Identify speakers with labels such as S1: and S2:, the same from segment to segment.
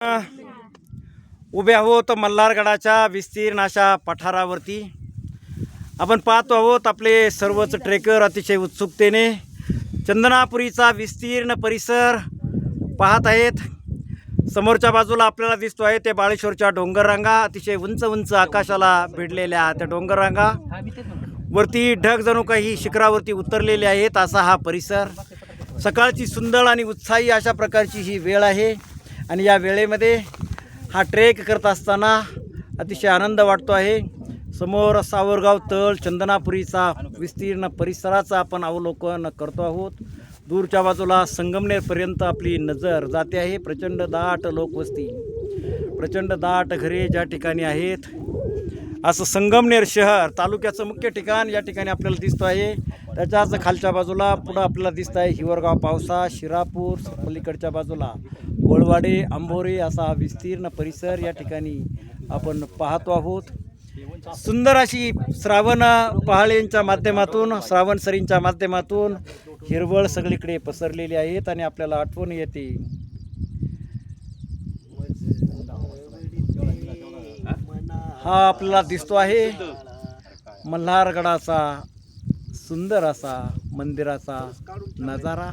S1: उभे आहोत मल्हारगडाच्या विस्तीर्ण अशा पठारावरती. आपण पाहतो आहोत आपले सर्वच ट्रेकर अतिशय उत्सुकतेने चंदनापुरीचा विस्तीर्ण परिसर पाहत आहेत. समोरच्या बाजूला आपल्याला दिसतो आहे ते बाळेश्वरच्या डोंगररांगा, अतिशय उंच उंच आकाशाला भिडलेल्या त्या डोंगररांगा, वरती ढग जणू काही शिखरावरती उतरलेले आहेत असा हा परिसर. सकाळची सुंदर आणि उत्साही अशा प्रकारची ही वेळ आहे आणि या वेळेमध्ये हा ट्रेक करत असताना अतिशय आनंद वाटतो आहे. समोर सावरगाव तळ चंदनापुरीचा विस्तीर्ण परिसराचा आपण अवलोकन करतो आहोत. दूरच्या बाजूला संगमनेरपर्यंत आपली नजर जाते आहे. प्रचंड दाट लोकवस्ती, प्रचंड दाट घरे ज्या ठिकाणी आहेत, असं संगमनेर शहर तालुक्याचं मुख्य ठिकाण या ठिकाणी आपल्याला दिसतो आहे. त्याच्याच खालच्या बाजूला पुढं आपल्याला दिसत आहे हिवरगाव, पावसा, शिरापूर, पलीकडच्या बाजूला गोळवाडे, आंबोरे असा हा विस्तीर्ण परिसर या ठिकाणी आपण पाहतो आहोत. सुंदर अशी श्रावण पहाळींच्या माध्यमातून, श्रावणसरींच्या माध्यमातून हिरवळ सगळीकडे पसरलेली आहेत आणि आपल्याला आठवण येते हा आपल्याला दिसतो आहे मल्हारगडाचा सुंदर असा मंदिराचा नजारा.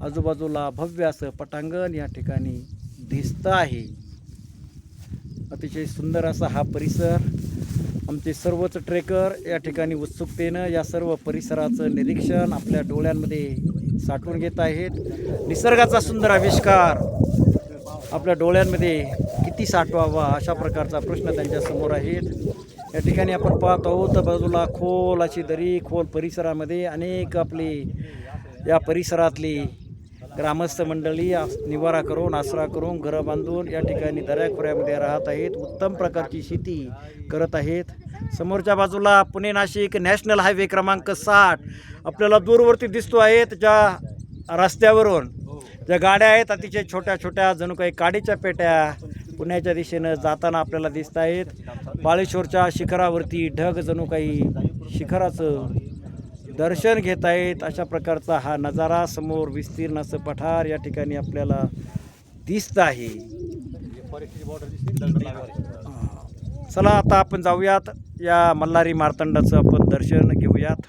S1: आजूबाजूला भव्य असं पटांगण या ठिकाणी दिसतं आहे. अतिशय सुंदर असा हा परिसर. आमचे सर्वच ट्रेकर या ठिकाणी उत्सुकतेनं या सर्व परिसराचं निरीक्षण आपल्या डोळ्यांमध्ये साठवून घेत आहेत. निसर्गाचा सुंदर आविष्कार आपल्या डोळ्यांमध्ये किती साठवावा अशा प्रकारचा प्रश्न त्यांच्यासमोर आहेत. या ठिकाणी आपण पाहत आहोत बाजूला खोल अशी दरी, खोल परिसरामध्ये अनेक आपली या परिसरातली ग्रामस्थ मंडळी निवारा करून, आसरा करून, घरं बांधून या ठिकाणी दऱ्याखोऱ्यामध्ये राहत आहेत. उत्तम प्रकारची शेती करत आहेत. समोरच्या बाजूला पुणे नाशिक नॅशनल हायवे क्रमांक 60 आपल्याला दूरवरती दिसतो आहेत. ज्या रस्त्यावरून ज्या गाड्या आहेत अतिशय छोट्या छोट्या जणू काही काडीच्या पेट्या पुण्याच्या दिशेनं जाताना आपल्याला दिसत आहेत. बाळेश्वरच्या शिखरावरती ढग जणू काही शिखराचं दर्शन घेत आहेत अशा प्रकारचा हा नजारा. समोर विस्तीर्ण असं पठार या ठिकाणी आपल्याला दिसत आहे. चला आता आपण जाऊयात या मल्हारी मार्तंडाचं आपण दर्शन घेऊयात.